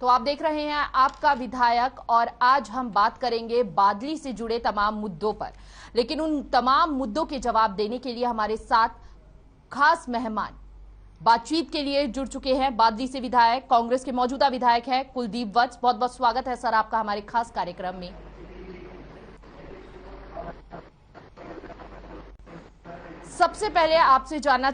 तो आप देख रहे हैं आपका विधायक, और आज हम बात करेंगे बादली से जुड़े तमाम मुद्दों पर। लेकिन उन तमाम मुद्दों के जवाब देने के लिए हमारे साथ खास मेहमान बातचीत के लिए जुड़ चुके हैं। बादली से विधायक, कांग्रेस के मौजूदा विधायक है कुलदीप वत्स। बहुत बहुत स्वागत है सर आपका हमारे खास कार्यक्रम में। सबसे पहले आपसे जानना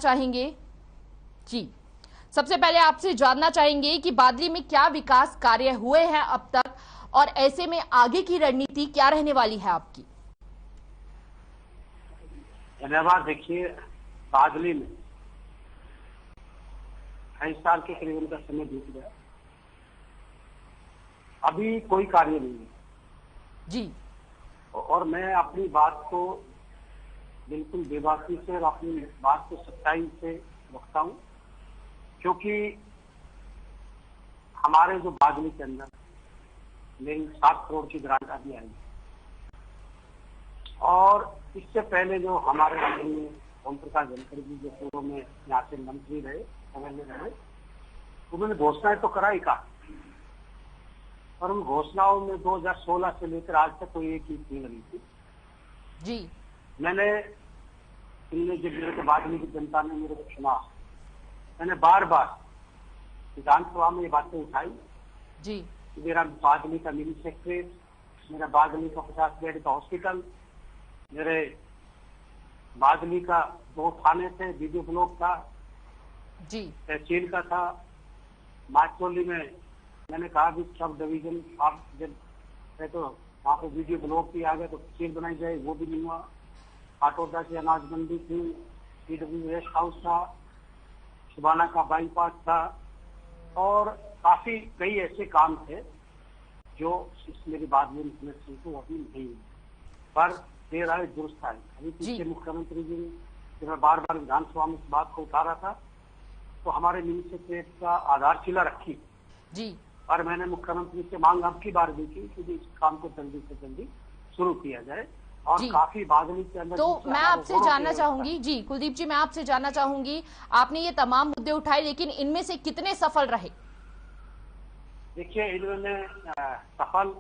चाहेंगे कि बादली में क्या विकास कार्य हुए हैं अब तक, और ऐसे में आगे की रणनीति क्या रहने वाली है आपकी? धन्यवाद। देखिए, बादली में 28 साल के करीबन का समय बीत गया, अभी कोई कार्य नहीं है जी। और मैं अपनी बात को बिल्कुल बेबाकी से और अपनी बात को सच्चाई से रखता हूँ, क्योंकि हमारे जो बादली के अंदर मेरी 7 करोड़ की ग्रांट अभी आई, और इससे पहले जो हमारे माननीय ओम प्रकाश धनखड़ जी जो पूर्व में यहाँ से मंत्री रहे, एमएलए रहे, उन्होंने घोषणाएं तो कराई का, और उन घोषणाओं में 2016 से लेकर आज तक कोई एक चीज नहीं लगी थी जी। मैंने जब मेरे को बादली की जनता ने मेरे को चुना, मैंने बार बार विधानसभा में ये बातें उठाई जी। मेरा बादली का मिनी सेक्रेटरी, मेरा बादली का 50 बेड का हॉस्पिटल, मेरे बादली का 2 थाने थे, वीडियो ब्लॉक था जी, तहसील का था, माचोली में मैंने कहा भी सब डिवीजन आप जब है तो वहाँ पे वीडियो ब्लॉक भी आ गए तो तहसील बनाई जाए, वो भी नहीं हुआ। आटोदा की अनाज मंडी थी, पीडब्ल्यू रेस्ट हाउस था, सुबाना का बाईपास था, और काफी कई ऐसे काम थे जो इस मेरी बादली में वो अभी नहीं है, पर देर आए दुरुस्त आए। अभी पीछे मुख्यमंत्री जी ने जब मैं बार बार विधानसभा में इस बात को उठा रहा था तो हमारे मिनी सेक्रेटरी का आधारशिला रखी जी, और मैंने मुख्यमंत्री से मांग अब की बार भी की कि इस काम को जल्दी से जल्दी शुरू किया जाए, और काफी बादली के अंदर। तो मैं आपसे जानना चाहूंगी जी, कुलदीप जी, मैं आपसे जानना चाहूंगी, आपने ये तमाम मुद्दे उठाए, लेकिन इनमें से कितने सफल रहे? देखिए, इन्होंने सफल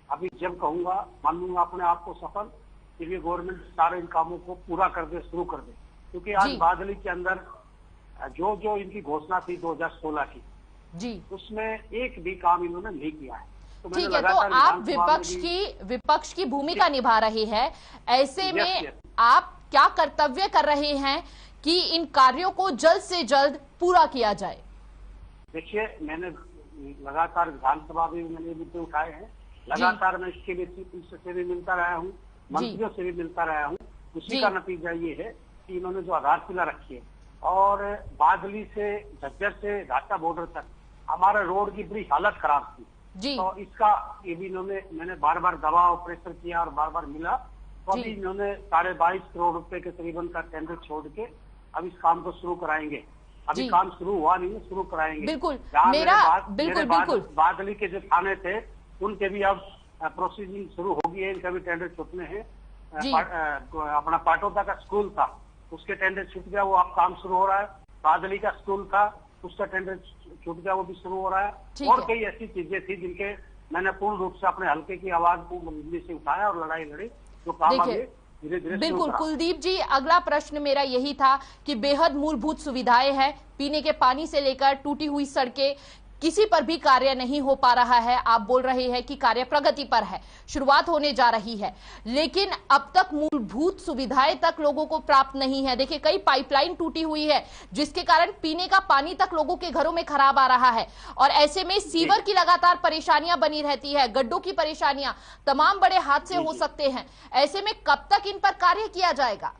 अभी जब कहूंगा मानूंगा अपने आप को सफल, कि ये गवर्नमेंट सारे इन कामों को पूरा कर दे, शुरू कर दे, क्योंकि आज बादली के अंदर जो जो इनकी घोषणा थी 2016 की जी, उसमें एक भी काम इन्होंने नहीं किया है। तो ठीक है, तो आप विपक्ष की भूमिका निभा रहे हैं, ऐसे में आप क्या कर्तव्य कर रहे हैं कि इन कार्यों को जल्द से जल्द पूरा किया जाए? देखिए, मैंने लगातार विधानसभा में मैंने मुद्दे उठाए हैं, लगातार मैं इसके लिए चीफ मिनिस्टर से भी मिलता रहा हूँ, मंत्रियों से भी मिलता रहा हूँ। उसी का नतीजा ये है कि इन्होंने जो आधारशिला रखी है, और बादली से झज्जर से घाटा बॉर्डर तक हमारे रोड की बड़ी हालत खराब थी जी। तो इसका ये भी मैंने बार बार दबाव प्रेशर किया और बार बार मिला, तो अभी इन्होंने 22.5 करोड़ रुपए के करीबन का टेंडर छोड़ के अब इस काम को शुरू कराएंगे। अभी काम शुरू हुआ नहीं है, शुरू कराएंगे। बिल्कुल, बिल्कुल बादली के जो थाने थे उनके भी अब प्रोसीजिंग शुरू होगी है, इनका भी टेंडर छूटने हैं। अपना पाटोदा का स्कूल था, उसके टेंडर छूट गया, वो अब काम शुरू हो रहा है। बादली का स्कूल था, उसका टेंडर छूट गया, वो भी शुरू हो रहा है। और कई ऐसी चीजें थी जिनके मैंने पूर्ण रूप से अपने हल्के की आवाज को दिल्ली से उठाया और लड़ाई लड़ी, जो काम आगे धीरे धीरे। बिल्कुल कुलदीप जी, अगला प्रश्न मेरा यही था कि बेहद मूलभूत सुविधाएं हैं, पीने के पानी से लेकर टूटी हुई सड़कें, किसी पर भी कार्य नहीं हो पा रहा है। आप बोल रहे हैं कि कार्य प्रगति पर है, शुरुआत होने जा रही है, लेकिन अब तक मूलभूत सुविधाएं तक लोगों को प्राप्त नहीं है। देखिए, कई पाइपलाइन टूटी हुई है जिसके कारण पीने का पानी तक लोगों के घरों में खराब आ रहा है, और ऐसे में सीवर की लगातार परेशानियां बनी रहती है, गड्ढों की परेशानियां, तमाम बड़े हादसे हो सकते हैं। ऐसे में कब तक इन पर कार्य किया जाएगा?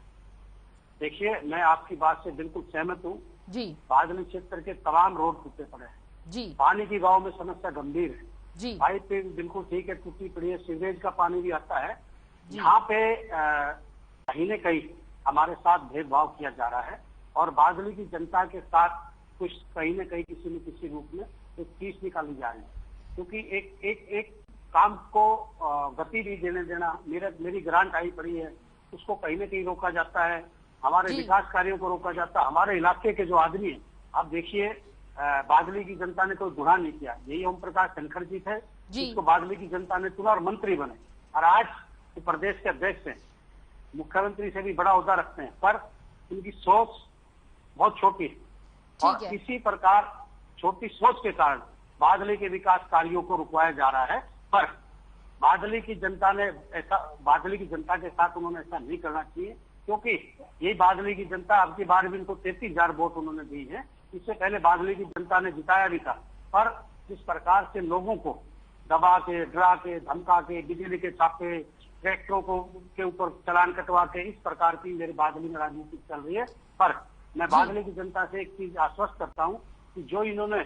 देखिए, मैं आपकी बात से बिल्कुल सहमत हूँ जी। बादली क्षेत्र के तमाम रोड टूटे पड़े हैं जी, पानी की गांव में समस्या गंभीर है जी, पाइप बिल्कुल ठीक है, टूटी पड़ी है, सीवरेज का पानी भी आता है। यहाँ पे कहीं न कहीं हमारे साथ भेदभाव किया जा रहा है, और बादली की जनता के साथ कुछ कहीं न कहीं किसी न किसी रूप में एक फीस निकाली जा रही है, क्योंकि एक काम को गति नहीं देने देना। मेरी ग्रांट आई पड़ी है, उसको कहीं न कहीं रोका जाता है, हमारे विकास कार्यों को रोका जाता है। हमारे इलाके के जो आदमी है, आप देखिए बादली की जनता ने कोई गुनाह नहीं किया। यही ओम प्रकाश धनखड़ जी थे जिसको बादली की जनता ने चुना और मंत्री बने, और आज तो प्रदेश के अध्यक्ष हैं, मुख्यमंत्री से भी बड़ा ओहदा रखते हैं, पर उनकी सोच बहुत छोटी है और इसी प्रकार छोटी सोच के कारण बादली के विकास कार्यों को रुकवाया जा रहा है। पर बादली की जनता ने ऐसा, बादली की जनता के साथ उन्होंने ऐसा नहीं करना चाहिए, क्योंकि यही बादली की जनता अब की बार भी इनको 33,000 वोट उन्होंने दी है। इससे पहले बादली की जनता ने जिताया भी था, पर जिस प्रकार से लोगों को दबा के, डरा के, धमका के, बिजली के छापे, ट्रैक्टरों को के ऊपर चालान कटवा के, इस प्रकार की मेरे बादली में राजनीति चल रही है। पर मैं बादली की जनता से एक चीज आश्वस्त करता हूँ कि जो इन्होंने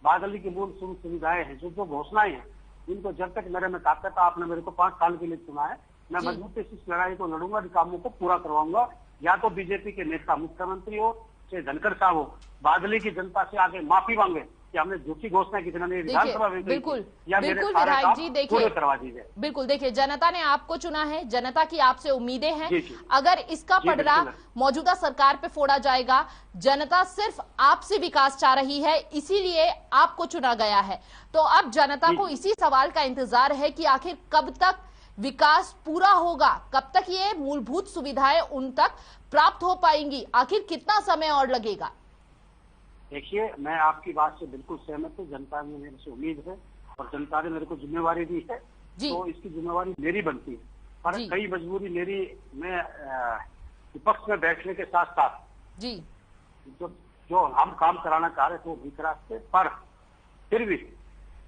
बादली की मूल सुविधाएं हैं, जो घोषणाएं हैं, इनको जब तक मेरे में ताकत, आपने मेरे को 5 साल के लिए चुना है, मैं मजबूती से इस लड़ाई को लड़ूंगा, कामों को पूरा करवाऊंगा। या तो बीजेपी के नेता, मुख्यमंत्री हो चाहे धनखड़ साहब हो, बादली की जनता से आगे माफी मांगे कि हमने झूठी घोषणा की थी विधानसभा में, बिल्कुल या बिल्कुल विधायक जी, देखिए करवा दीजिए। बिल्कुल देखिए, जनता ने आपको चुना है, जनता की आपसे उम्मीदें हैं। अगर इसका पलड़ा मौजूदा सरकार पे फोड़ा जाएगा, जनता सिर्फ आपसे विकास चाह रही है, इसीलिए आपको चुना गया है, तो अब जनता को इसी सवाल का इंतजार है कि आखिर कब तक विकास पूरा होगा, कब तक ये मूलभूत सुविधाएं उन तक प्राप्त हो पाएंगी, आखिर कितना समय और लगेगा। देखिए, मैं आपकी बात से बिल्कुल सहमत हूँ। जनता ने मेरे से उम्मीद है और जनता ने मेरे को जिम्मेवारी दी है, तो इसकी जिम्मेवारी मेरी बनती है। पर कई मजबूरी मेरी, मैं विपक्ष में बैठने के साथ साथ जी जो हम काम कराना चाह रहे थे वो बीच रास्ते पर, फिर भी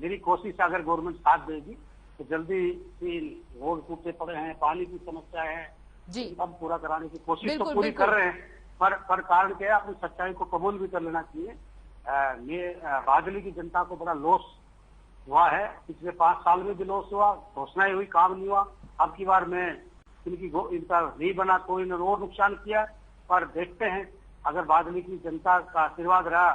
मेरी कोशिश अगर गवर्नमेंट साथ देगी तो जल्दी रोड टूटे पड़े हैं, पानी की समस्या है, सब पूरा कराने की कोशिश तो पूरी कर रहे हैं। पर कारण क्या है, अपनी सच्चाई को कबूल भी कर लेना चाहिए। बादली की जनता को बड़ा लॉस हुआ है, पिछले 5 साल में भी लॉस हुआ, घोषणाएं हुई, काम नहीं हुआ। अब की बार में इनका नहीं बना तो इन्होंने और नुकसान किया। पर देखते हैं, अगर बादली की जनता का आशीर्वाद रहा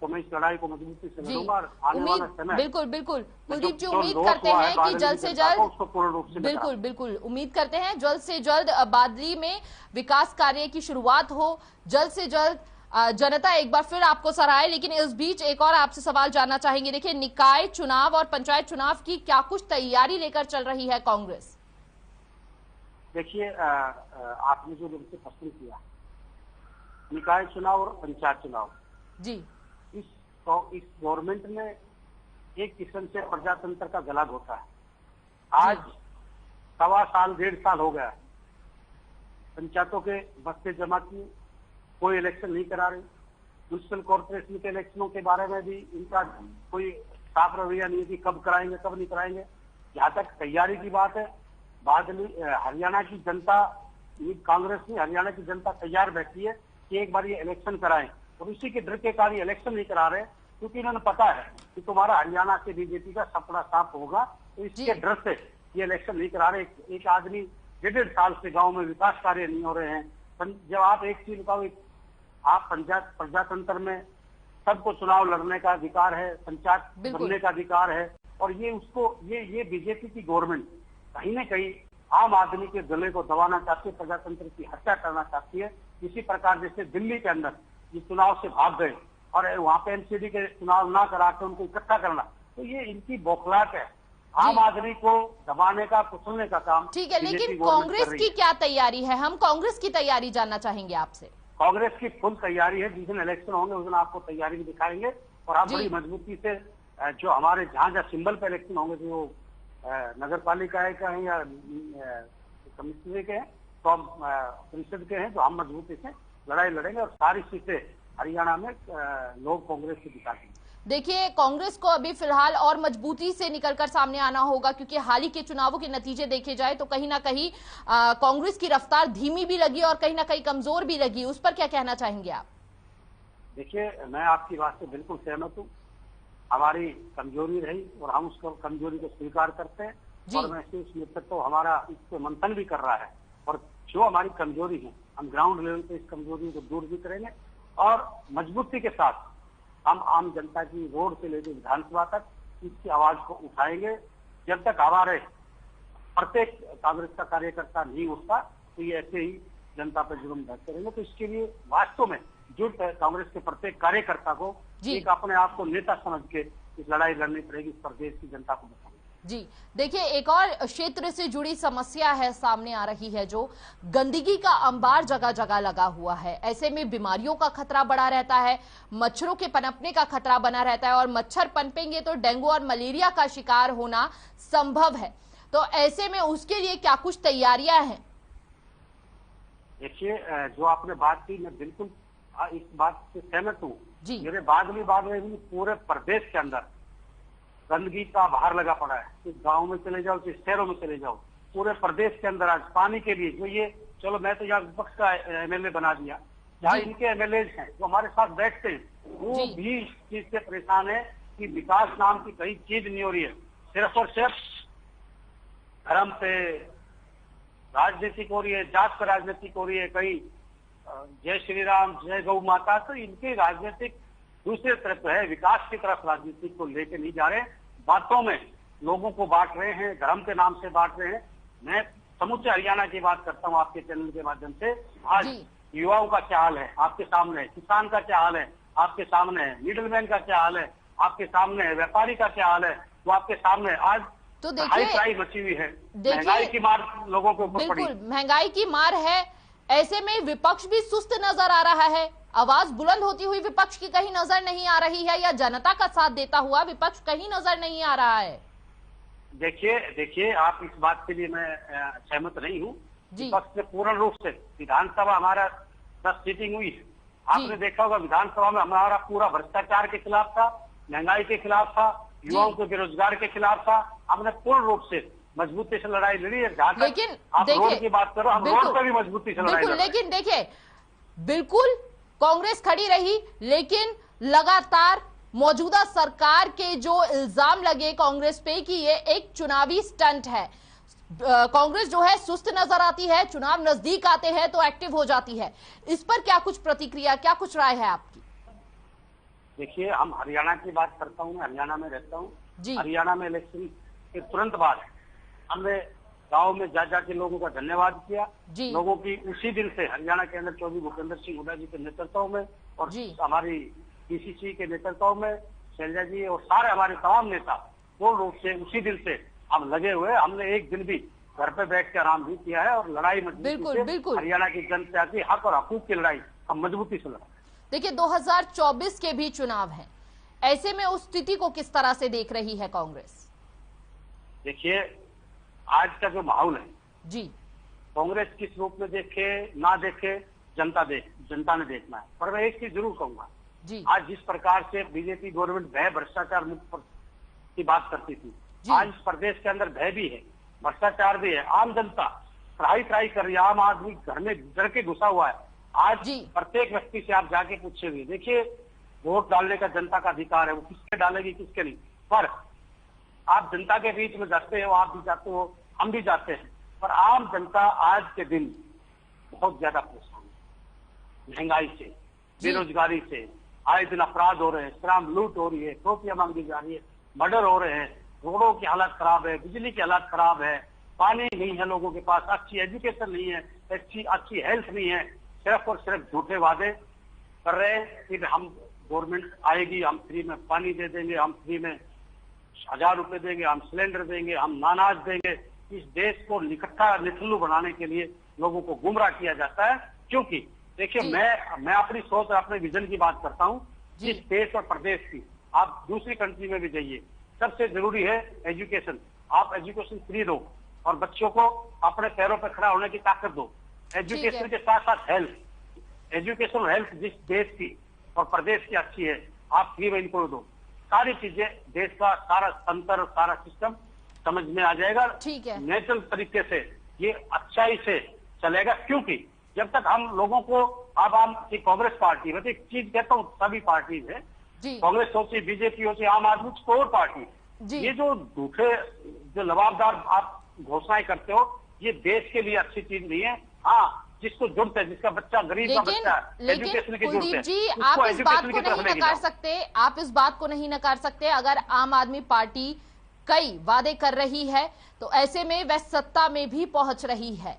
तो मैं इस लड़ाई को मजबूती से लड़ूंगा। आने वाला समय बिल्कुल बिल्कुल कुलदीप जी, उम्मीद करते हैं कि जल्द से जल्द, उसको पूर्ण रूप से बिल्कुल बिल्कुल उम्मीद करते हैं जल्द से जल्द बादली में विकास कार्य की शुरुआत हो, जल्द से जल्द जनता एक बार फिर आपको सराहे। लेकिन इस बीच एक और आपसे सवाल जानना चाहेंगे। देखिए, निकाय चुनाव और पंचायत चुनाव की क्या कुछ तैयारी लेकर चल रही है कांग्रेस? देखिए, आपने जो मुझसे प्रश्न किया, निकाय चुनाव और पंचायत चुनाव जी, इस गवर्नमेंट में एक किस्म से प्रजातंत्र का गला घोटा है। आज 1.25 साल 1.5 साल हो गया, पंचायतों के बस्ते जमा किए, कोई इलेक्शन नहीं करा रहे। म्युनिसिपल कॉर्पोरेशन के इलेक्शनों के बारे में भी इनका कोई साफ रवैया नहीं है कि कब कराएंगे कब नहीं कराएंगे। जहां तक तैयारी की बात है, बादली हरियाणा की जनता, कांग्रेस में हरियाणा की जनता तैयार बैठी है कि एक बार ये इलेक्शन कराएं, और इसी के डर के कारण इलेक्शन नहीं करा रहे, क्योंकि इन्होंने पता है कि तुम्हारा हरियाणा से बीजेपी का सपना साफ होगा, तो इसके डर से ये इलेक्शन नहीं करा रहे। एक आदमी 1.5 साल से गांव में विकास कार्य नहीं हो रहे हैं। जब आप एक चीज बताओ, आप प्रजातंत्र में सबको चुनाव लड़ने का अधिकार है, पंचायत बनने का अधिकार है, और ये उसको ये बीजेपी की गवर्नमेंट कहीं न कहीं आम आदमी के गले को दबाना चाहती है, प्रजातंत्र की हत्या करना चाहती है। इसी प्रकार जैसे दिल्ली के अंदर ये चुनाव से भाग गए और वहां पे एमसीडी के चुनाव ना करा के उनको इकट्ठा करना, तो ये इनकी बौखलाहट है, आम आदमी को दबाने का, कुचलने का काम। ठीक है, लेकिन कांग्रेस की क्या तैयारी है? हम कांग्रेस की तैयारी जानना चाहेंगे आपसे। कांग्रेस की फुल तैयारी है, जिस दिन इलेक्शन होंगे उस दिन आपको तैयारी भी दिखाएंगे, और आप बड़ी मजबूती से जो हमारे जहाँ सिंबल पे इलेक्शन होंगे, जो नगर पालिका का है या कमिश्नरी के हैं, तो हम परिषद के हैं, तो हम मजबूती से लड़ाई लड़ेंगे और सारी सीटें हरियाणा में लोग कांग्रेस को जिताएंगे। देखिए, कांग्रेस को अभी फिलहाल और मजबूती से निकलकर सामने आना होगा, क्योंकि हाल ही के चुनावों के नतीजे देखे जाए तो कहीं ना कहीं कांग्रेस की रफ्तार धीमी भी लगी और कहीं ना कहीं कमजोर भी लगी। उस पर क्या कहना चाहेंगे आप? देखिए, मैं आपकी बात से बिल्कुल सहमत हूँ। हमारी कमजोरी रही और हम उस कमजोरी को स्वीकार करते हैं, और मैं इस नेतृत्व हमारा इस पर मंथन भी कर रहा है, और जो हमारी कमजोरी है हम ग्राउंड लेवल पे इस कमजोरी को दूर भी करेंगे, और मजबूती के साथ हम आम जनता की रोड से लेकर विधानसभा तक इसकी आवाज को उठाएंगे। जब तक हमारे प्रत्येक कांग्रेस का कार्यकर्ता नहीं उठता, तो ये ऐसे ही जनता पर जुल्म ढांकते रहेंगे। तो इसके लिए वास्तव में जुट कांग्रेस के प्रत्येक कार्यकर्ता को एक अपने आप को नेता समझ के इस लड़ाई लड़नी पड़ेगी, इस प्रदेश की जनता को बताएंगे। जी देखिए, एक और क्षेत्र से जुड़ी समस्या है सामने आ रही है, जो गंदगी का अंबार जगह जगह लगा हुआ है। ऐसे में बीमारियों का खतरा बढ़ा रहता है, मच्छरों के पनपने का खतरा बना रहता है, और मच्छर पनपेंगे तो डेंगू और मलेरिया का शिकार होना संभव है। तो ऐसे में उसके लिए क्या कुछ तैयारियां हैं? देखिए, जो आपने बात की, मैं बिल्कुल इस बात से सहमत हूँ। मेरे बाद में भी पूरे प्रदेश के अंदर गंदगी का बाहर लगा पड़ा है। इस गांव में चले जाओ, इस शहरों में चले जाओ, पूरे प्रदेश के अंदर आज पानी के लिए जो ये, चलो मैं तो यहाँ विपक्ष का एमएलए बना दिया, जहाँ इनके एमएलए हैं जो हमारे साथ बैठते हैं, वो भी इस चीज से परेशान है कि विकास नाम की कहीं चीज नहीं हो रही है। सिर्फ और सिर्फ धर्म पे राजनीतिक हो रही है, जात पर राजनीतिक हो रही है, कहीं जय श्री राम, जय गौ माता। तो इनकी राजनीतिक दूसरे तरफ है, विकास की तरफ राजनीतिक को लेकर नहीं जा रहे, बातों में लोगों को बांट रहे हैं, धर्म के नाम से बांट रहे हैं। मैं समूचे हरियाणा की बात करता हूँ आपके चैनल के माध्यम से। आज युवाओं का क्या हाल है आपके सामने है, किसान का क्या हाल है आपके सामने है, मिडिलमैन का क्या हाल है आपके सामने है, व्यापारी का क्या हाल है वो आपके सामने है। आज तो देखिए, मची हुई है, महंगाई की मार लोगों के ऊपर पड़ी, बिल्कुल महंगाई की मार है। ऐसे में विपक्ष भी सुस्त नजर आ रहा है, आवाज बुलंद होती हुई विपक्ष की कहीं नजर नहीं आ रही है, या जनता का साथ देता हुआ विपक्ष कहीं नजर नहीं आ रहा है। देखिए आप इस बात के लिए मैं सहमत नहीं हूँ। विपक्ष ने पूर्ण रूप से, विधानसभा हमारा 10 सीटिंग हुई, आपने देखा होगा विधानसभा में हमारा पूरा भ्रष्टाचार के खिलाफ था, महंगाई के खिलाफ था, युवाओं के बेरोजगार के खिलाफ था। हमने पूर्ण रूप से मजबूती से लड़ाई लड़ी है। लेकिन आप रोड की बात करो, हम रोड पर भी मजबूती से लड़ाई लड़ी। लेकिन देखिए, बिल्कुल कांग्रेस खड़ी रही, लेकिन लगातार मौजूदा सरकार के जो इल्जाम लगे कांग्रेस पे कि ये एक चुनावी स्टंट है, कांग्रेस जो है सुस्त नजर आती है, चुनाव नजदीक आते हैं तो एक्टिव हो जाती है। इस पर क्या कुछ प्रतिक्रिया, क्या कुछ राय है आपकी? देखिए, हम हरियाणा की बात करता हूँ, मैं हरियाणा में रहता हूँ। हरियाणा में इलेक्शन के तुरंत बाद हमने गांव में जा जाके लोगों का धन्यवाद किया। लोगों की उसी दिन से हरियाणा के अंदर चौधरी भूपेंद्र सिंह हुड्डा जी के नेतृत्व में और हमारी पीसीसी के नेतृत्व में शैलजा जी और सारे हमारे तमाम नेता पूर्ण रूप से उसी दिन से हम लगे हुए। हमने एक दिन भी घर पे बैठ के आराम भी किया है और लड़ाई मजबूती से हरियाणा की जनता की हक और हकूक की लड़ाई हम मजबूती से लड़ा। देखिए, 2024 के भी चुनाव हैं, ऐसे में उस स्थिति को किस तरह से देख रही है कांग्रेस? देखिए, आज का जो माहौल है कांग्रेस किस रूप में देखे ना देखे जनता ने देखना है। पर मैं एक चीज जरूर कहूंगा, आज जिस प्रकार से बीजेपी गवर्नमेंट भय भ्रष्टाचार मुक्त की बात करती थी, आज इस प्रदेश के अंदर भय भी है, भ्रष्टाचार भी है। आम जनता त्राही कर रही है, आम आदमी घर में डर के घुसा हुआ है। आज प्रत्येक व्यक्ति से आप जाके पूछेंगे, देखिए वोट डालने का जनता का अधिकार है, वो किसके डालेगी किसके नहीं, पर आप जनता के बीच में जाते हो, आप भी जाते हो, हम भी जाते हैं, पर आम जनता आज के दिन बहुत ज्यादा परेशान है। महंगाई से, बेरोजगारी से, आए दिन अपराध हो रहे हैं, शराब लूट हो रही है, टोपियां मांगी जा रही है, मर्डर हो रहे हैं, रोडों की हालत खराब है, बिजली की हालत खराब है, पानी नहीं है लोगों के पास, अच्छी एजुकेशन नहीं है, अच्छी हेल्थ नहीं है। सिर्फ और सिर्फ झूठे वादे कर रहे हैं कि हम गवर्नमेंट आएगी, हम फ्री में पानी दे देंगे, हम फ्री में 1000 रुपए देंगे, हम सिलेंडर देंगे, हम अनाज देंगे। इस देश को निठल्लू बनाने के लिए लोगों को गुमराह किया जाता है। क्योंकि देखिए, मैं अपनी सोच और अपने विजन की बात करता हूँ, इस देश और प्रदेश की। आप दूसरी कंट्री में भी जाइए, सबसे जरूरी है एजुकेशन। आप एजुकेशन फ्री दो और बच्चों को अपने पैरों पर खड़ा होने की ताकत दो। एजुकेशन के साथ साथ हेल्थ, एजुकेशन और हेल्थ जिस देश की और प्रदेश की अच्छी है, आप फ्री में इनको दो। सारी चीजें, देश का सारा तंत्र, सारा सिस्टम समझ में आ जाएगा। नेचुरल तरीके से ये अच्छाई से चलेगा। क्योंकि जब तक हम लोगों को, अब हम कांग्रेस पार्टी, मैं तो एक चीज कहता हूँ, सभी पार्टी है, कांग्रेस हो चाहे बीजेपी हो चाहे आम आदमी कोई और पार्टी, ये जो झूठे जो लवाबदार आप घोषणाएं करते हो, ये देश के लिए अच्छी चीज नहीं है। हाँ, जिसको जरूरत है, जिसका बच्चा गरीब का बच्चा है, एजुकेशन की जरूरत है, जी आप इस बात को नहीं नकार सकते, आप इस बात को नहीं नकार सकते। अगर आम आदमी पार्टी कई वादे कर रही है तो ऐसे में वह सत्ता में भी पहुंच रही है।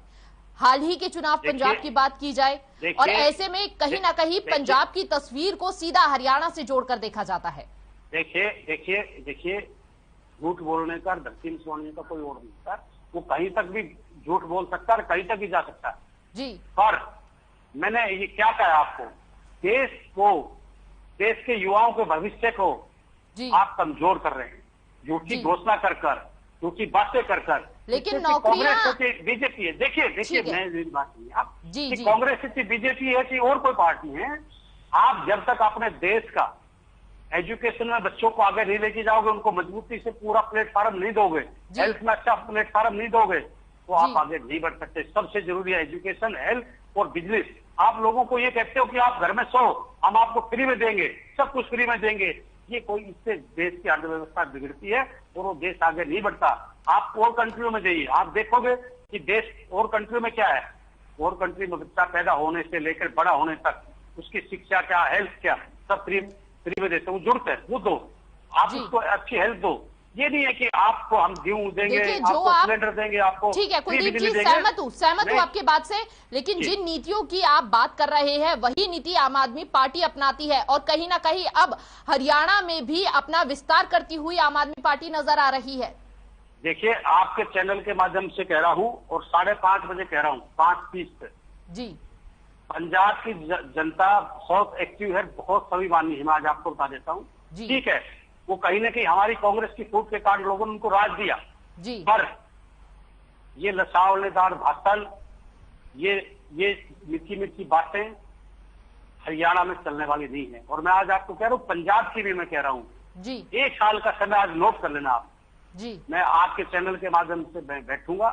हाल ही के चुनाव पंजाब की बात की जाए, और ऐसे में कहीं ना कहीं पंजाब की तस्वीर को सीधा हरियाणा से जोड़कर देखा जाता है। देखिए झूठ बोलने का, धरती में सोने का कोई और नहीं होता। वो कहीं तक भी झूठ बोल सकता है, कहीं तक भी जा सकता है जी। पर मैंने ये क्या कहा आपको, देश के युवाओं के भविष्य को आप कमजोर कर रहे हैं, झूठी घोषणा कर झूठी बातें कर। लेकिन नौकरियां बीजेपी है। देखिए मैं बात नहीं आप कांग्रेस थी, बीजेपी है कि और कोई पार्टी है, आप जब तक अपने देश का एजुकेशन में बच्चों को आगे नहीं लेके जाओगे, उनको मजबूती से पूरा प्लेटफॉर्म नहीं दोगे, हेल्थ में अच्छा प्लेटफॉर्म नहीं दोगे, तो आप आगे नहीं बढ़ सकते। सबसे जरूरी है एजुकेशन, हेल्थ और बिजनेस। आप लोगों को ये कहते हो कि आप घर में सो, हम आपको फ्री में देंगे, सब कुछ फ्री में देंगे, ये कोई, इससे देश की अर्थव्यवस्था बिगड़ती है और वो देश आगे नहीं बढ़ता। आप और कंट्रियों में जाइए, आप देखोगे कि देश और कंट्रियों में क्या है, और कंट्री में बच्चा पैदा होने से लेकर बड़ा होने तक उसकी शिक्षा क्या, हेल्थ क्या, सब फ्री में देते। वो जरूरत है वो दो, आप उसको अच्छी हेल्थ दो। ये नहीं है कि आपको हम गेहूं देंगे, आपको सिलेंडर देंगे, आपको ठीक है कुलदीप जी, सहमत हूँ आपकी बात से, लेकिन जिन नीतियों की आप बात कर रहे हैं वही नीति आम आदमी पार्टी अपनाती है, और कहीं ना कहीं अब हरियाणा में भी अपना विस्तार करती हुई आम आदमी पार्टी नजर आ रही है। देखिए आपके चैनल के माध्यम से कह रहा हूँ और 5:30 बजे कह रहा हूँ, 5:30 पे जी, पंजाब की जनता बहुत एक्टिव है, बहुत स्वाभिमानी है। मैं आज आपको बता देता हूँ, ठीक है, वो कहीं ना कहीं हमारी कांग्रेस की फूट के कारण लोगों ने उनको राज दिया जी, पर ये लसावलेदार भाषण, ये मीठी बातें हरियाणा में चलने वाली नहीं है। और मैं आज आपको कह रहा हूँ, पंजाब की भी मैं कह रहा हूँ जी, 1 साल का समय आज नोट कर लेना आप जी। मैं आपके चैनल के माध्यम से बैठूंगा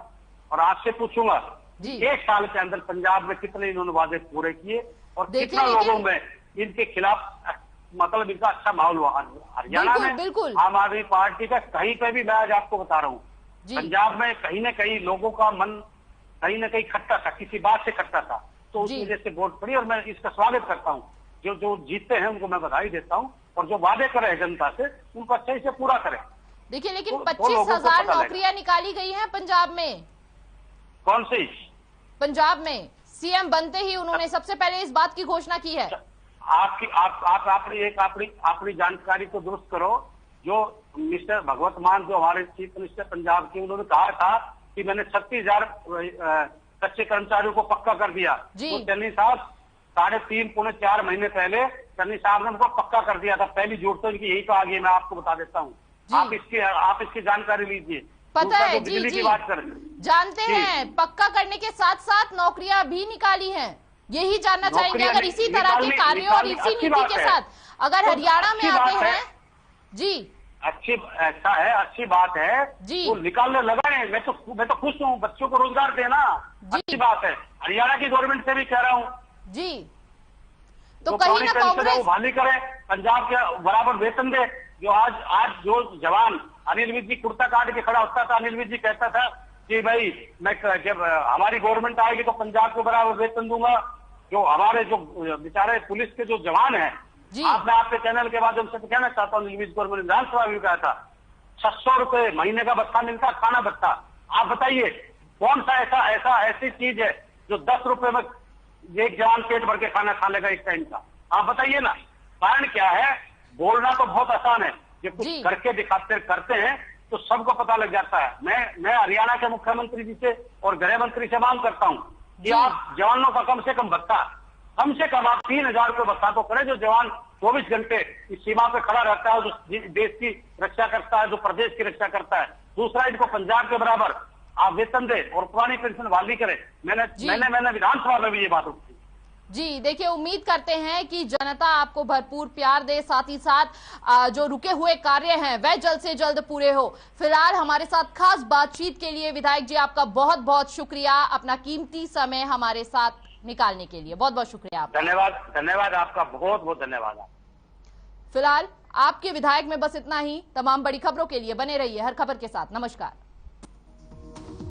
और आपसे पूछूंगा जी, 1 साल के अंदर पंजाब में कितने इन्होंने वादे पूरे किए और कितना लोगों में इनके खिलाफ मतलब इनका अच्छा माहौल हुआ। हरियाणा में आम आदमी पार्टी का कहीं पे भी, मैं आज आपको बता रहा हूँ, पंजाब में कहीं ना कहीं लोगों का मन कहीं ना कहीं खट्टा था, किसी बात से खट्टा था, तो उस वजह से वोट पड़ी। और मैं इसका स्वागत करता हूँ, जो जीतते हैं उनको मैं बधाई देता हूँ, और जो वादे करे जनता से उनको अच्छे से पूरा करें। देखिए लेकिन 25,000 नौकरियां निकाली गई हैं पंजाब में। कौन सी? पंजाब में सीएम बनते ही उन्होंने सबसे पहले इस बात की घोषणा की है। अपनी जानकारी को दुरुस्त करो। जो मिस्टर भगवत मान, जो हमारे चीफ मिनिस्टर पंजाब के, उन्होंने कहा था कि मैंने 36,000 कच्चे कर्मचारियों को पक्का कर दिया। तो चन्नी साहब 3.5-4 महीने पहले चन्नी साहब ने उनको पक्का कर दिया था। पहली जोड़ तो इनकी यही तो आगे, मैं आपको बता देता हूँ, आप इसकी जानकारी लीजिए। पता है जी, की बात करें, जानते हैं, पक्का करने के साथ साथ नौकरियां भी निकाली हैं, यही जानना चाहेंगे। अगर इसी तरह के कार्यों और इसी नीति के साथ अगर हरियाणा में आते हैं जी, ऐसा है, अच्छी बात है जी, वो निकालने लगा है। मैं तो खुश हूँ, बच्चों को रोजगार देना अच्छी बात है। हरियाणा की गवर्नमेंट से भी कह रहा हूँ जी, तो कहीं ना कांग्रेस बहाली करे, पंजाब के बराबर वेतन दे। जो आज जो जवान अनिल विज जी कुर्ता काट के खड़ा होता था, अनिल विज जी कहता था कि भाई मैं जब हमारी गवर्नमेंट आएगी तो पंजाब को बराबर वेतन दूंगा। जो हमारे जो बेचारे पुलिस के जो जवान हैं, मैं आपके चैनल के माध्यम से कहना चाहता हूँ, अनिल विज गवर्नमेंट विधानसभा में कहा था 600 रुपए महीने का भत्ता मिलता, खाना भत्ता। आप बताइए कौन सा ऐसी चीज है जो 10 रुपए में एक जवान पेट भर के खाना खा लेगा एक टाइम का? आप बताइए ना। कारण क्या है? बोलना तो बहुत आसान है, जब कुछ करके करते हैं तो सबको पता लग जाता है। मैं हरियाणा के मुख्यमंत्री जी से और गृह मंत्री से मांग करता हूं कि आप जवानों का कम से कम आप 3,000 रुपये भत्ता तो करें। जो जवान 24 घंटे इस सीमा पे खड़ा रहता है, जो देश की रक्षा करता है, जो प्रदेश की रक्षा करता है। दूसरा, इनको पंजाब के बराबर आप वेतन दे और पुरानी पेंशन बहाली करें। मैंने विधानसभा में भी ये बात उठी जी। देखिए, उम्मीद करते हैं कि जनता आपको भरपूर प्यार दे, साथ ही साथ जो रुके हुए कार्य हैं वह जल्द से जल्द पूरे हो। फिलहाल हमारे साथ खास बातचीत के लिए विधायक जी आपका बहुत बहुत शुक्रिया, अपना कीमती समय हमारे साथ निकालने के लिए बहुत बहुत शुक्रिया आपका। धन्यवाद आपका, बहुत बहुत धन्यवाद। फिलहाल आपके विधायक में बस इतना ही। तमाम बड़ी खबरों के लिए बने रहिए हर खबर के साथ। नमस्कार।